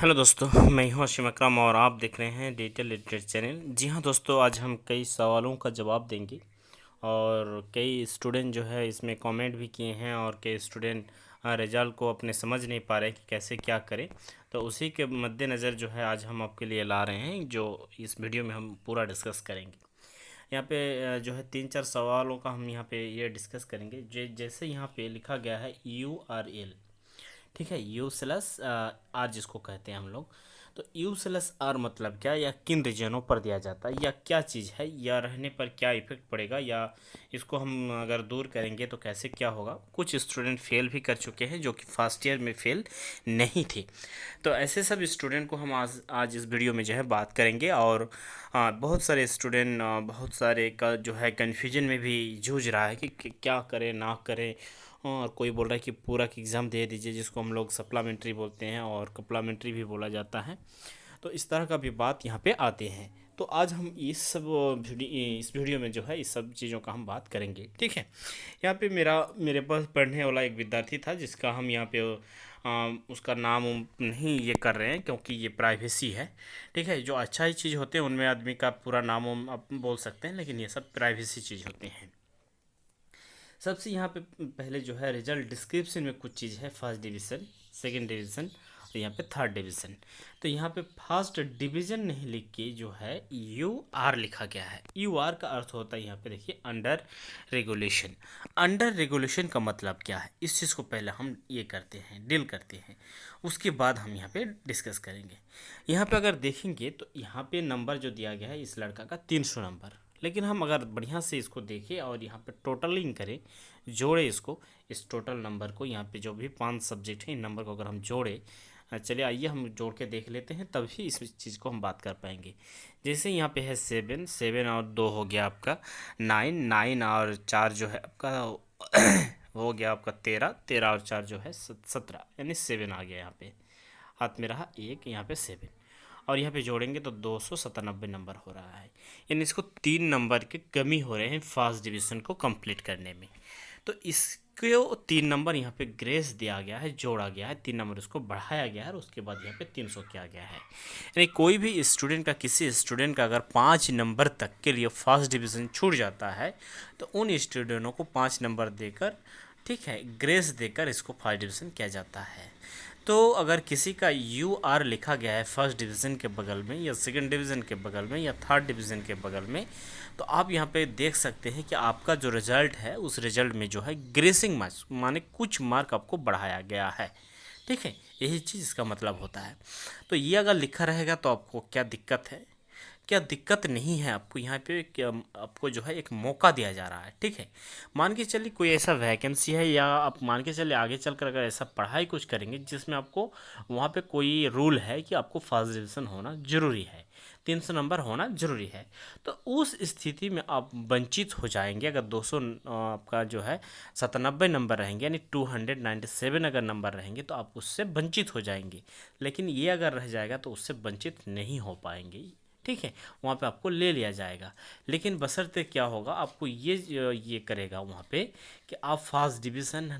Hello दोस्तों, मैं हूं हाशिम अकरम और आप देख रहे हैं डिजिटल लिटरेचर चैनल। जी हाँ दोस्तों, आज हम कई सवालों का जवाब देंगे और कई स्टूडेंट जो है इसमें कमेंट भी किए हैं और कई स्टूडेंट रिजल्ट को अपने समझ नहीं पा रहे कि कैसे क्या करें। तो उसी के मद्देनज़र जो है आज हम आपके लिए ला रहे हैं, जो इस वीडियो में हम पूरा डिस्कस करेंगे। यहाँ पे जो है 3-4 सवालों का हम यहाँ पे ये डिस्कस करेंगे। जैसे यहाँ पे लिखा गया है URL, ठीक है, यू स्लस आर जिसको कहते हैं हम लोग। तो यू स्लस आर मतलब क्या, या किन रीजनों पर दिया जाता है, या क्या चीज़ है, या रहने पर क्या इफेक्ट पड़ेगा, या इसको हम अगर दूर करेंगे तो कैसे क्या होगा। कुछ स्टूडेंट फेल भी कर चुके हैं जो कि फर्स्ट ईयर में फेल नहीं थे। तो ऐसे सब स्टूडेंट को हम आज इस वीडियो में जो है बात करेंगे। और बहुत सारे स्टूडेंट बहुत सारे का जो है कन्फ्यूजन में भी जूझ रहा है कि क्या करें ना करें। और कोई बोल रहा है कि पूरा की एग्ज़ाम दे दीजिए, जिसको हम लोग सप्लीमेंट्री बोलते हैं और कप्लीमेंट्री भी बोला जाता है। तो इस तरह का भी बात यहाँ पे आते हैं। तो आज हम इस वीडियो में जो है इस सब चीज़ों का हम बात करेंगे, ठीक है। यहाँ पे मेरे पास पढ़ने वाला एक विद्यार्थी था, जिसका हम यहाँ पे उसका नाम नहीं ये कर रहे हैं क्योंकि ये प्राइवेसी है, ठीक है। जो अच्छा ही चीज़ होते हैं उनमें आदमी का पूरा नाम आप बोल सकते हैं, लेकिन ये सब प्राइवेसी चीज़ होते हैं। सबसे यहाँ पे पहले जो है रिजल्ट डिस्क्रिप्शन में कुछ चीज़ है, फर्स्ट डिवीज़न, सेकंड डिवीज़न और यहाँ पे थर्ड डिवीज़न। तो यहाँ पे फर्स्ट डिवीज़न नहीं लिख के जो है UR लिखा गया है। UR का अर्थ होता है यहाँ पे देखिए अंडर रेगुलेशन। अंडर रेगुलेशन का मतलब क्या है, इस चीज़ को पहले हम ये करते हैं, डील करते हैं, उसके बाद हम यहाँ पे डिस्कस करेंगे। यहाँ पे अगर देखेंगे तो यहाँ पे नंबर जो दिया गया है इस लड़का का 300 नंबर। लेकिन हम अगर बढ़िया से इसको देखें और यहाँ पे टोटलिंग करें, जोड़े इसको, इस टोटल नंबर को, यहाँ पे जो भी 5 सब्जेक्ट हैं इन नंबर को अगर हम जोड़े, चलिए आइए हम जोड़ के देख लेते हैं, तभी इस चीज़ को हम बात कर पाएंगे। जैसे यहाँ पे है 7, 7 और 2 हो गया आपका 9, 9 और 4 जो है आपका हो गया आपका 13, 13 और 4 जो है 17, यानी 7 आ गया यहाँ पे। हाथ में रहा 1, यहाँ पे 7 और यहाँ पे जोड़ेंगे तो 297 नंबर हो रहा है। यानी इसको 3 नंबर की कमी हो रहे हैं फर्स्ट डिवीज़न को कंप्लीट करने में। तो इसको 3 नंबर यहाँ पे ग्रेस दिया गया है, जोड़ा गया है, 3 नंबर उसको बढ़ाया गया है और उसके बाद यहाँ पे 300 किया गया है। यानी कोई भी स्टूडेंट का, किसी स्टूडेंट का अगर 5 नंबर तक के लिए फर्स्ट डिवीज़न छूट जाता है तो उन स्टूडेंटों को 5 नंबर देकर, ठीक है, ग्रेस देकर इसको फर्स्ट डिवीज़न किया जाता है। तो अगर किसी का UR लिखा गया है फर्स्ट डिवीज़न के बगल में, या सेकंड डिवीज़न के बगल में, या थर्ड डिवीज़न के बगल में, तो आप यहाँ पे देख सकते हैं कि आपका जो रिज़ल्ट है उस रिज़ल्ट में जो है ग्रेसिंग मार्क्स माने कुछ मार्क आपको बढ़ाया गया है, ठीक है। यही चीज़ इसका मतलब होता है। तो ये अगर लिखा रहेगा तो आपको क्या दिक्कत है, क्या दिक्कत नहीं है आपको। यहाँ पे क्या आपको जो है एक मौका दिया जा रहा है, ठीक है। मान के चलिए कोई ऐसा वैकेंसी है, या आप मान के चलिए आगे चलकर अगर ऐसा पढ़ाई कुछ करेंगे जिसमें आपको वहाँ पे कोई रूल है कि आपको फर्स्ट डिवीज़न होना ज़रूरी है, 300 नंबर होना ज़रूरी है, तो उस स्थिति में आप वंचित हो जाएंगे। अगर 200 आपका जो है 97 नंबर रहेंगे, यानी 297 अगर नंबर रहेंगे तो आप उससे वंचित हो जाएंगे। लेकिन ये अगर रह जाएगा तो उससे वंचित नहीं हो पाएंगे, ठीक है। वहाँ पे आपको ले लिया जाएगा। लेकिन बशर्ते क्या होगा, आपको ये करेगा वहाँ पे कि आप फर्स्ट डिवीज़न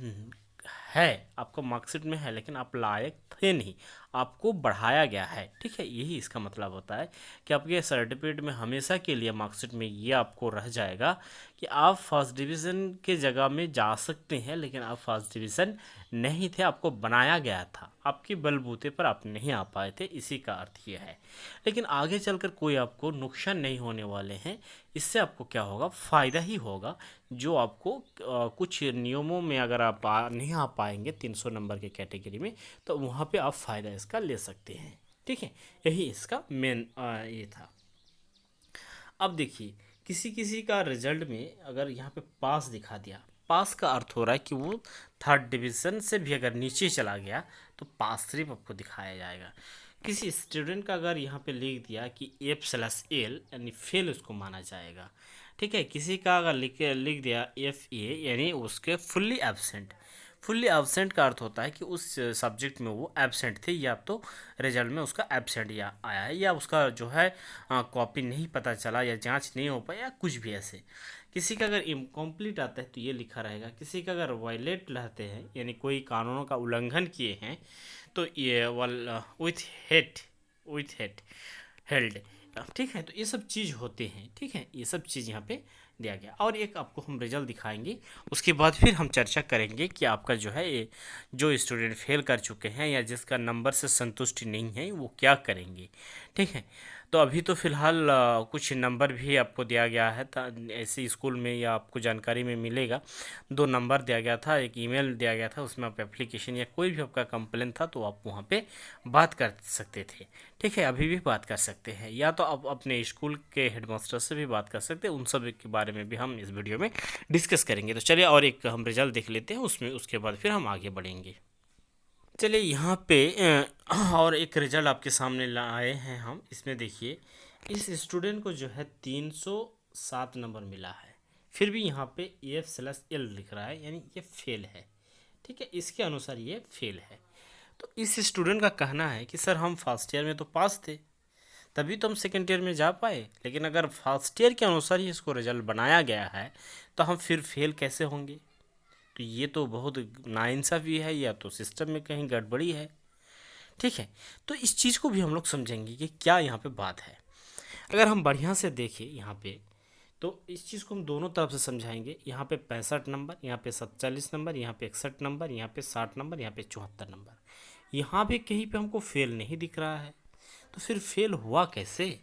है, आपको मार्कशीट में है, लेकिन आप लायक थे नहीं, आपको बढ़ाया गया है, ठीक है। यही इसका मतलब होता है कि आपके सर्टिफिकेट में हमेशा के लिए मार्कशीट में ये आपको रह जाएगा कि आप फर्स्ट डिवीज़न के जगह में जा सकते हैं, लेकिन आप फर्स्ट डिवीज़न नहीं थे, आपको बनाया गया था, आपके बलबूते पर आप नहीं आ पाए थे, इसी का अर्थ ये है। लेकिन आगे चलकर कोई आपको नुकसान नहीं होने वाले हैं, इससे आपको क्या होगा, फ़ायदा ही होगा। जो आपको कुछ नियमों में अगर आप नहीं आ पाएंगे 300 नंबर के कैटेगरी में, तो वहाँ पे आप फ़ायदा इसका ले सकते हैं, ठीक है। यही इसका मेन ये था। अब देखिए, किसी किसी का रिजल्ट में अगर यहाँ पे पास दिखा दिया, पास का अर्थ हो रहा है कि वो थर्ड डिवीज़न से भी अगर नीचे चला गया तो पास सिर्फ आपको दिखाया जाएगा। किसी स्टूडेंट का अगर यहाँ पे लिख दिया कि F/L यानी फेल उसको माना जाएगा, ठीक है। किसी का अगर लिख दिया FA यानी उसके फुल्ली एब्सेंट। फुल्ली एब्सेंट का अर्थ होता है कि उस सब्जेक्ट में वो एब्सेंट थे, या तो रिजल्ट में उसका एब्सेंट या आया है, या उसका जो है कॉपी नहीं पता चला, या जांच नहीं हो पाया, या कुछ भी ऐसे। किसी का अगर इनकम्प्लीट आता है तो ये लिखा रहेगा। किसी का अगर वायलेट रहते हैं, यानी कोई कानूनों का उल्लंघन किए हैं, तो ये वाला विथ हेड हेल्ड, ठीक है। तो ये सब चीज़ होते हैं, ठीक है, ये सब चीज़ यहाँ पे दिया गया। और एक आपको हम रिजल्ट दिखाएंगे, उसके बाद फिर हम चर्चा करेंगे कि आपका जो है ये जो स्टूडेंट फेल कर चुके हैं या जिसका नंबर से संतुष्टि नहीं है वो क्या करेंगे, ठीक है। तो अभी तो फ़िलहाल कुछ नंबर भी आपको दिया गया है, ऐसे स्कूल में या आपको जानकारी में मिलेगा। 2 नंबर दिया गया था, एक ईमेल दिया गया था, उसमें आप एप्लीकेशन या कोई भी आपका कंप्लेन था तो आप वहाँ पे बात कर सकते थे, ठीक है। अभी भी बात कर सकते हैं, या तो आप अपने स्कूल के हेडमास्टर से भी बात कर सकते हैं। उन सब के बारे में भी हम इस वीडियो में डिस्कस करेंगे। तो चलिए और एक हम रिजल्ट देख लेते हैं उसमें, उसके बाद फिर हम आगे बढ़ेंगे। चलिए यहाँ पे और एक रिजल्ट आपके सामने लाए हैं हम। इसमें देखिए इस स्टूडेंट को जो है 307 नंबर मिला है, फिर भी यहाँ पे F/L लिख रहा है, यानी ये फेल है, ठीक है। इसके अनुसार ये फेल है। तो इस स्टूडेंट का कहना है कि सर हम फर्स्ट ईयर में तो पास थे, तभी तो हम सेकेंड ईयर में जा पाए, लेकिन अगर फर्स्ट ईयर के अनुसार ही इसको रिजल्ट बनाया गया है तो हम फिर फेल कैसे होंगे। तो ये तो बहुत नाइंसाफ़ी है, या तो सिस्टम में कहीं गड़बड़ी है, ठीक है। तो इस चीज़ को भी हम लोग समझेंगे कि क्या यहाँ पे बात है। अगर हम बढ़िया से देखें यहाँ पे, तो इस चीज़ को हम दोनों तरफ से समझाएंगे। यहाँ पे 65 नंबर, यहाँ पे 47 नंबर, यहाँ पे 61 नंबर, यहाँ पे 60 नंबर, यहाँ पे 74 नंबर। यहाँ पे कहीं पे हमको फेल नहीं दिख रहा है, तो फिर फेल हुआ कैसे।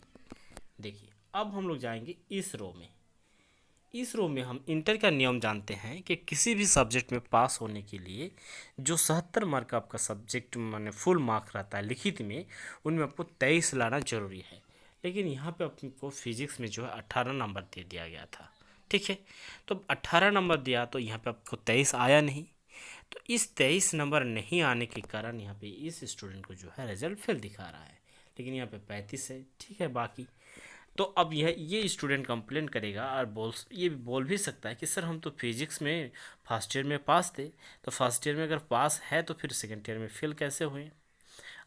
देखिए अब हम लोग जाएंगे इस रो में। इस रो में हम इंटर का नियम जानते हैं कि किसी भी सब्जेक्ट में पास होने के लिए जो 77 मार्क का आपका सब्जेक्ट माने फुल मार्क रहता है लिखित में, उनमें आपको 23 लाना जरूरी है। लेकिन यहाँ पे आपको फिजिक्स में जो है 18 नंबर दे दिया गया था, ठीक है। तो 18 नंबर दिया तो यहाँ पे आपको 23 आया नहीं। तो इस 23 नंबर नहीं आने के कारण यहाँ पे इस स्टूडेंट को जो है रिजल्ट फेल दिखा रहा है, लेकिन यहाँ पे 35 है, ठीक है। बाकी तो अब ये स्टूडेंट कंप्लेन करेगा और ये बोल भी सकता है कि सर हम तो फिजिक्स में फर्स्ट ईयर में पास थे, तो फर्स्ट ईयर में अगर पास है तो फिर सेकेंड ईयर में फेल कैसे हुए।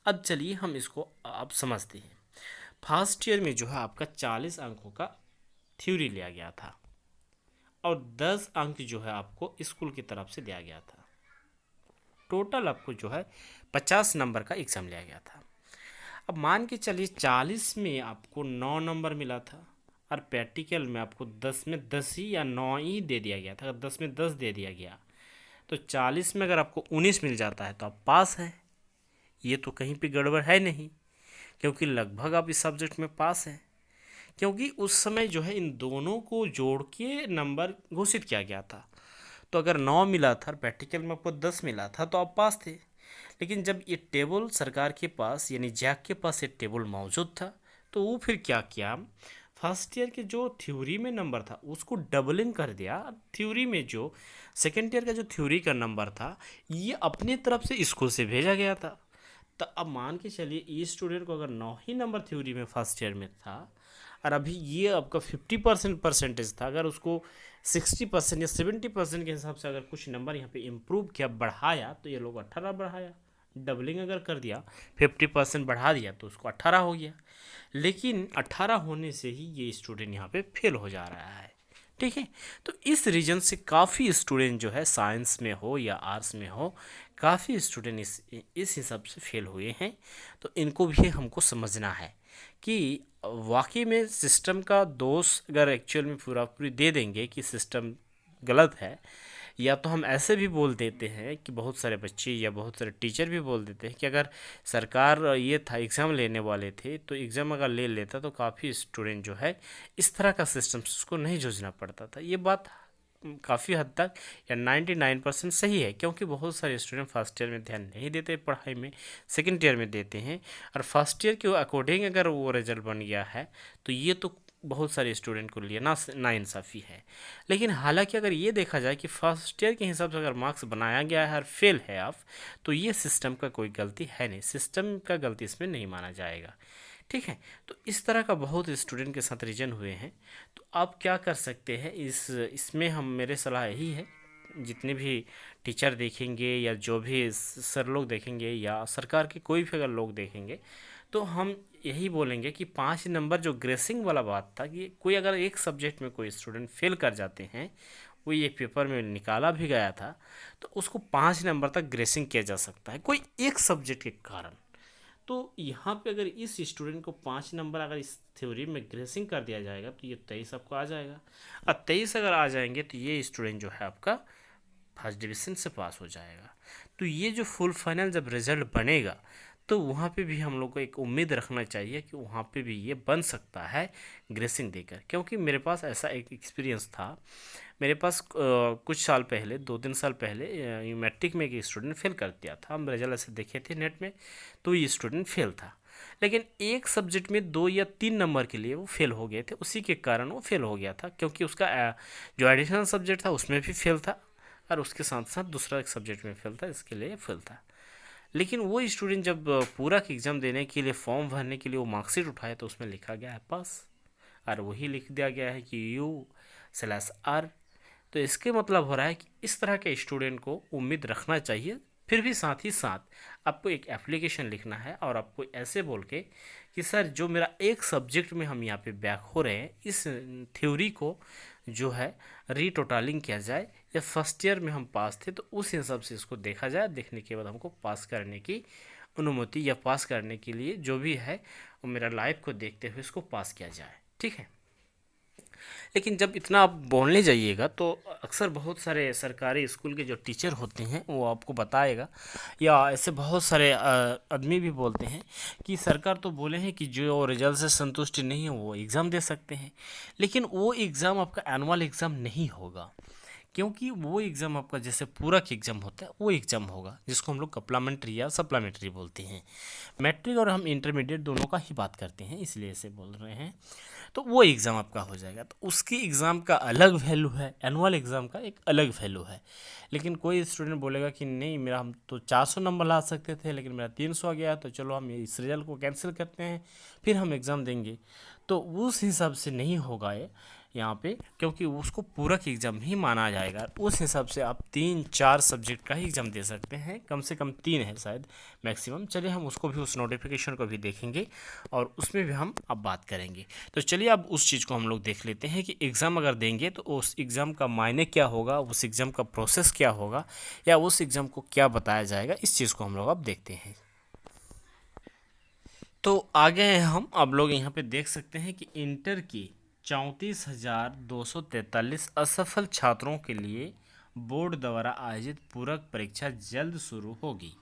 अब चलिए हम इसको अब समझते हैं। फर्स्ट ईयर में जो है आपका 40 अंकों का थ्योरी लिया गया था और 10 अंक जो है आपको स्कूल की तरफ से दिया गया था। टोटल आपको जो है 50 नंबर का एग्ज़ाम लिया गया था। अब मान के चलिए 40 में आपको 9 नंबर मिला था और प्रैक्टिकल में आपको 10 में 10 ही या 9 ही दे दिया गया था। अगर 10 में 10 दे दिया गया तो 40 में अगर आपको 19 मिल जाता है तो आप पास हैं। ये तो कहीं पे गड़बड़ है नहीं, क्योंकि लगभग आप इस सब्जेक्ट में पास हैं, क्योंकि उस समय जो है इन दोनों को जोड़ के नंबर घोषित किया गया था। तो अगर 9 मिला था और प्रैक्टिकल में आपको 10 मिला था तो आप पास थे। लेकिन जब ये टेबल सरकार के पास यानी जैक के पास ये टेबल मौजूद था, तो वो फिर क्या किया, फर्स्ट ईयर के जो थ्योरी में नंबर था उसको डबलिंग कर दिया। थ्योरी में जो सेकेंड ईयर का जो थ्योरी का नंबर था ये अपने तरफ से स्कूल से भेजा गया था। तो अब मान के चलिए ये स्टूडेंट को अगर 9 ही नंबर थ्योरी में फर्स्ट ईयर में था और अभी ये आपका 50% परसेंटेज था, अगर उसको 60% या 70% के हिसाब से अगर कुछ नंबर यहाँ पे इम्प्रूव किया, बढ़ाया, तो ये लोग 18 बढ़ाया। डबलिंग अगर कर दिया 50% बढ़ा दिया तो उसको 18 हो गया। लेकिन 18 होने से ही ये स्टूडेंट यहाँ पे फेल हो जा रहा है, ठीक है। तो इस रीजन से काफ़ी स्टूडेंट जो है साइंस में हो या आर्ट्स में हो, काफ़ी स्टूडेंट इस हिसाब से फेल हुए हैं। तो इनको भी हमको समझना है कि वाकई में सिस्टम का दोष अगर एक्चुअल में पूरा पूरी दे देंगे कि सिस्टम गलत है, या तो हम ऐसे भी बोल देते हैं कि बहुत सारे बच्चे या बहुत सारे टीचर भी बोल देते हैं कि अगर सरकार ये था एग्ज़ाम लेने वाले थे तो एग्ज़ाम अगर ले लेता तो काफ़ी स्टूडेंट जो है इस तरह का सिस्टम से उसको नहीं जूझना पड़ता था। ये बात काफ़ी हद तक या 99% सही है, क्योंकि बहुत सारे स्टूडेंट फर्स्ट ईयर में ध्यान नहीं देते पढ़ाई में, सेकेंड ईयर में देते हैं, और फर्स्ट ईयर के अकॉर्डिंग अगर वो रिजल्ट बन गया है तो ये तो बहुत सारे स्टूडेंट को लिए नाइंसाफ़ी है। लेकिन हालांकि अगर ये देखा जाए कि फर्स्ट ईयर के हिसाब से अगर मार्क्स बनाया गया है और फेल है आप, तो ये सिस्टम का कोई गलती है नहीं, सिस्टम का गलती इसमें नहीं माना जाएगा, ठीक है। तो इस तरह का बहुत स्टूडेंट के साथ रीजन हुए हैं। तो आप क्या कर सकते हैं, इसमें हम मेरे सलाह यही है, जितने भी टीचर देखेंगे या जो भी सर लोग देखेंगे या सरकार के कोई भी अगर लोग देखेंगे, तो हम यही बोलेंगे कि 5 नंबर जो ग्रेसिंग वाला बात था कि कोई अगर एक सब्जेक्ट में कोई स्टूडेंट फेल कर जाते हैं, वो ये पेपर में निकाला भी गया था, तो उसको 5 नंबर तक ग्रेसिंग किया जा सकता है कोई एक सब्जेक्ट के कारण। तो यहाँ पे अगर इस स्टूडेंट को 5 नंबर अगर इस थ्योरी में ग्रेसिंग कर दिया जाएगा तो ये 23 आपको आ जाएगा, और 23 अगर आ जाएंगे तो ये स्टूडेंट जो है आपका फर्स्ट डिवीज़न से पास हो जाएगा। तो ये जो फुल फाइनल जब रिजल्ट बनेगा तो वहाँ पे भी हम लोग को एक उम्मीद रखना चाहिए कि वहाँ पे भी ये बन सकता है ग्रेसिंग देकर, क्योंकि मेरे पास ऐसा एक एक्सपीरियंस था। मेरे पास कुछ साल पहले 2-3 साल पहले मैट्रिक में एक स्टूडेंट फेल कर दिया था। हम रिजल्ट ऐसे देखे थे नेट में, तो ये स्टूडेंट फेल था, लेकिन एक सब्जेक्ट में 2 या 3 नंबर के लिए वो फेल हो गए थे। उसी के कारण वो फेल हो गया था, क्योंकि उसका जो एडिशनल सब्जेक्ट था उसमें भी फेल था, और उसके साथ साथ दूसरा एक सब्जेक्ट में फेल था, इसके लिए फेल था। लेकिन वो स्टूडेंट जब पूरा एग्ज़ाम देने के लिए फॉर्म भरने के लिए वो मार्कशीट उठाया तो उसमें लिखा गया है पास, और वही लिख दिया गया है कि U/R। तो इसके मतलब हो रहा है कि इस तरह के स्टूडेंट को उम्मीद रखना चाहिए। फिर भी साथ ही साथ आपको एक एप्लीकेशन लिखना है, और आपको ऐसे बोल के कि सर जो मेरा एक सब्जेक्ट में हम यहाँ पे बैक हो रहे हैं, इस थ्योरी को जो है रीटोटालिंग किया जाए, या फर्स्ट ईयर में हम पास थे तो उस हिसाब से इसको देखा जाए, देखने के बाद हमको पास करने की अनुमति या पास करने के लिए जो भी है वो मेरा लाइफ को देखते हुए इसको पास किया जाए, ठीक है। लेकिन जब इतना आप बोलने जाइएगा तो अक्सर बहुत सारे सरकारी स्कूल के जो टीचर होते हैं वो आपको बताएगा, या ऐसे बहुत सारे आदमी भी बोलते हैं कि सरकार तो बोले हैं कि जो रिजल्ट से संतुष्ट नहीं है वो एग्ज़ाम दे सकते हैं, लेकिन वो एग्ज़ाम आपका एनुअल एग्ज़ाम नहीं होगा, क्योंकि वो एग्ज़ाम आपका जैसे पूरक एग्ज़ाम होता है वो एग्ज़ाम होगा, जिसको हम लोग कप्लामेंट्री या सप्लामेंट्री बोलते हैं। मैट्रिक और हम इंटरमीडिएट दोनों का ही बात करते हैं, इसलिए ऐसे बोल रहे हैं। तो वो एग्ज़ाम आपका हो जाएगा, तो उसकी एग्ज़ाम का अलग वैल्यू है, एनुअल एग्ज़ाम का एक अलग वैल्यू है। लेकिन कोई स्टूडेंट बोलेगा कि नहीं मेरा हम तो 400 नंबर ला सकते थे लेकिन मेरा 300 आ गया, तो चलो हम इस रिजल्ट को कैंसिल करते हैं, फिर हम एग्ज़ाम देंगे। तो उस हिसाब से नहीं होगा ये यहाँ पे, क्योंकि उसको पूरक एग्ज़ाम ही माना जाएगा। उस हिसाब से आप 3-4 सब्जेक्ट का ही एग्ज़ाम दे सकते हैं, कम से कम 3 है शायद मैक्सिमम। चलिए हम उसको भी, उस नोटिफिकेशन को भी देखेंगे और उसमें भी हम अब बात करेंगे। तो चलिए अब उस चीज़ को हम लोग देख लेते हैं कि एग्ज़ाम अगर देंगे तो उस एग्ज़ाम का मायने क्या होगा, उस एग्ज़ाम का प्रोसेस क्या होगा, या उस एग्ज़ाम को क्या बताया जाएगा, इस चीज़ को हम लोग अब देखते हैं। तो आगे हैं हम, अब लोग यहाँ पे देख सकते हैं कि इंटर की 34,243 असफल छात्रों के लिए बोर्ड द्वारा आयोजित पूरक परीक्षा जल्द शुरू होगी।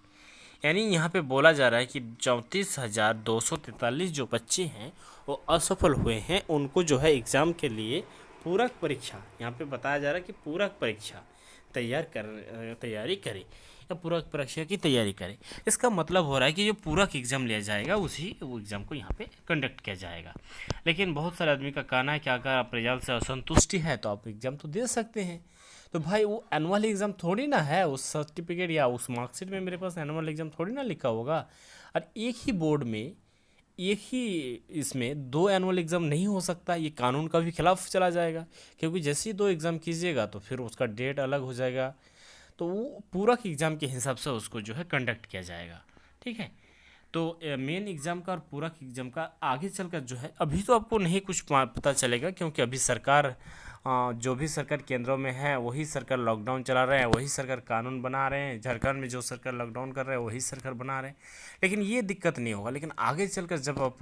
यानी यहाँ पे बोला जा रहा है कि 34,243 जो बच्चे हैं वो असफल हुए हैं, उनको जो है एग्ज़ाम के लिए पूरक परीक्षा, यहाँ पे बताया जा रहा है कि पूरक परीक्षा तैयारी करें, या पूरक परीक्षा की तैयारी करें। इसका मतलब हो रहा है कि जो पूरक एग्ज़ाम लिया जाएगा उसी वो एग्ज़ाम को यहाँ पे कंडक्ट किया जाएगा। लेकिन बहुत सारे आदमी का कहना है कि अगर आप रिजल्ट से असंतुष्टि है तो आप एग्ज़ाम तो दे सकते हैं। तो भाई वो एनुअल एग्ज़ाम थोड़ी ना है, उस सर्टिफिकेट या उस मार्कशीट में मेरे पास एनुअल एग्ज़ाम थोड़ी ना लिखा होगा। और एक ही बोर्ड में, एक ही इसमें 2 एनुअल एग्ज़ाम नहीं हो सकता, ये कानून का भी खिलाफ चला जाएगा, क्योंकि जैसे ही 2 एग्ज़ाम कीजिएगा तो फिर उसका डेट अलग हो जाएगा। तो वो पूरक एग्ज़ाम के हिसाब से उसको जो है कंडक्ट किया जाएगा, ठीक है। तो मेन एग्ज़ाम का और पूरक एग्ज़ाम का आगे चलकर जो है, अभी तो आपको नहीं कुछ पता चलेगा, क्योंकि अभी सरकार जो भी सरकार केंद्रों में है वही सरकार लॉकडाउन चला रहे हैं, वही सरकार कानून बना रहे हैं। झारखंड में जो सरकार लॉकडाउन कर रहे हैं वही सरकार बना रहे हैं, लेकिन ये दिक्कत नहीं होगा। लेकिन आगे चलकर जब आप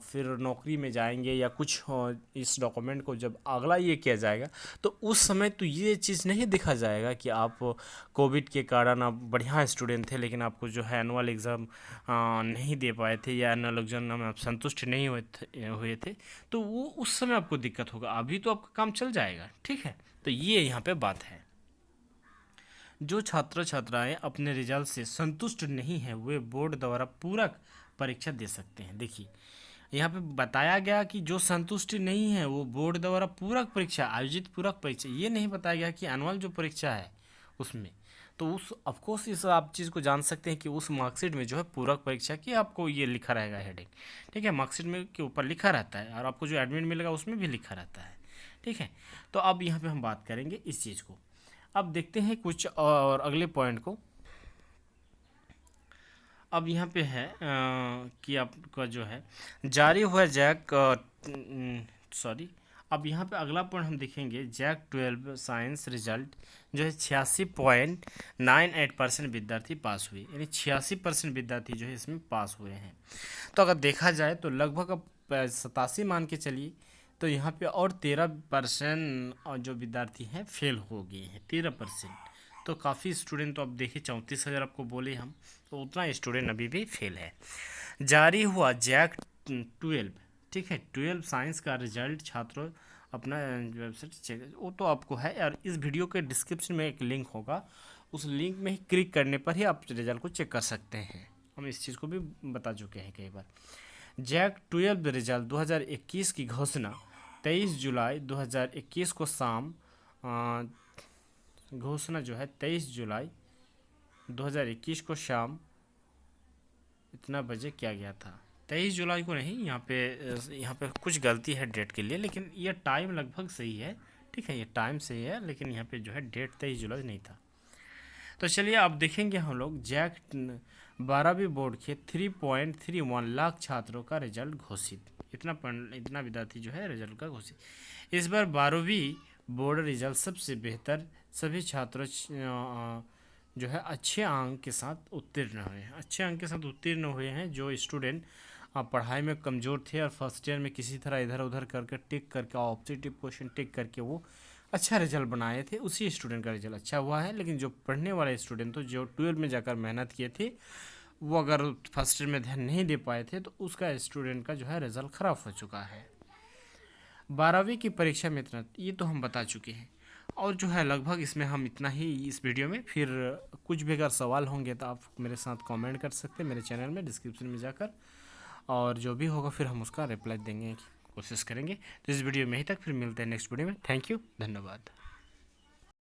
फिर नौकरी में जाएंगे या कुछ इस डॉक्यूमेंट को जब अगला ये किया जाएगा तो उस समय तो ये चीज़ नहीं दिखा जाएगा कि आप कोविड के कारण आप बढ़िया स्टूडेंट थे लेकिन आपको जो है एनुअल एग्ज़ाम नहीं दे पाए थे, या एनुअल एग्ज़ाम में आप संतुष्ट नहीं हुए थे, तो वो उस समय आपको दिक्कत होगा। अभी तो आपका काम चल जाएगा, ठीक है। तो ये यहाँ पे बात है। जो छात्र छात्राएं अपने रिजल्ट से संतुष्ट नहीं हैं वे बोर्ड द्वारा पूरक परीक्षा दे सकते हैं। देखिए यहाँ पे बताया गया कि जो संतुष्टि नहीं है वो बोर्ड द्वारा पूरक परीक्षा आयोजित पूरक परीक्षा, ये नहीं बताया गया कि एनुअल जो परीक्षा है उसमें। तो उस ऑफकोर्स इस आप चीज़ को जान सकते हैं कि उस मार्कशीट में जो है पूरक परीक्षा की आपको ये लिखा रहेगा हेडिंग, ठीक है। मार्कशीट में के ऊपर लिखा रहता है और आपको जो एडमिट मिलेगा उसमें भी लिखा रहता है, ठीक है। तो अब यहाँ पे हम बात करेंगे इस चीज़ को। अब देखते हैं कुछ और अगले पॉइंट को। अब यहाँ पे है कि आपका जो है जारी हुआ जैक सॉरी अब यहाँ पे अगला पॉइंट हम देखेंगे, जैक 12 साइंस रिजल्ट जो है 86.98% विद्यार्थी पास हुए, यानी 86% विद्यार्थी जो है इसमें पास हुए हैं। तो अगर देखा जाए तो लगभग अब 87 मान के चलिए, तो यहाँ पे और 13% जो विद्यार्थी हैं फेल हो गए हैं, 13%। तो काफ़ी स्टूडेंट, तो अब देखिए 34,000 आपको बोले हम, तो उतना स्टूडेंट अभी भी फेल है। जारी हुआ जैक 12, ठीक है, 12 साइंस का रिजल्ट, छात्रों अपना वेबसाइट चेक, वो तो आपको है यार, इस वीडियो के डिस्क्रिप्शन में एक लिंक होगा, उस लिंक में ही क्लिक करने पर ही आप रिजल्ट को चेक कर सकते हैं। हम इस चीज़ को भी बता चुके हैं कई बार। जैक 12 रिजल्ट 2021 की घोषणा 23 जुलाई 2021 को शाम, घोषणा जो है 23 जुलाई 2021 को शाम इतना बजे किया गया था। 23 जुलाई को नहीं, यहाँ पे कुछ गलती है डेट के लिए, लेकिन ये टाइम लगभग सही है, ठीक है, ये टाइम सही है, लेकिन यहाँ पे जो है डेट 23 जुलाई नहीं था। तो चलिए अब देखेंगे हम लोग जैक 12वीं बोर्ड के 3.31 लाख छात्रों का रिजल्ट घोषित, इतना विद्यार्थी जो है रिजल्ट का घोषित। इस बार 12वीं बोर्ड रिजल्ट सबसे बेहतर, सभी छात्रों जो है अच्छे अंक के साथ उत्तीर्ण हुए हैं, अच्छे अंक के साथ उत्तीर्ण हुए हैं। जो स्टूडेंट पढ़ाई में कमज़ोर थे और फर्स्ट ईयर में किसी तरह इधर उधर करके टिक करके ऑब्जेक्टिव क्वेश्चन टिक करके वो अच्छा रिजल्ट बनाए थे, उसी स्टूडेंट का रिजल्ट अच्छा हुआ है। लेकिन जो पढ़ने वाले स्टूडेंट तो जो 12 में जाकर मेहनत किए थे, वो अगर फर्स्ट ईयर में ध्यान नहीं दे पाए थे तो उसका स्टूडेंट का जो है रिजल्ट ख़राब हो चुका है। 12वीं की परीक्षा में इतना, ये तो हम बता चुके हैं। और जो है लगभग इसमें हम इतना ही इस वीडियो में, फिर कुछ भी अगर सवाल होंगे तो आप मेरे साथ कमेंट कर सकते हैं मेरे चैनल में डिस्क्रिप्शन में जाकर, और जो भी होगा फिर हम उसका रिप्लाई देंगे, कोशिश करेंगे। तो इस वीडियो में ही तक, फिर मिलते हैं नेक्स्ट वीडियो में। थैंक यू, धन्यवाद।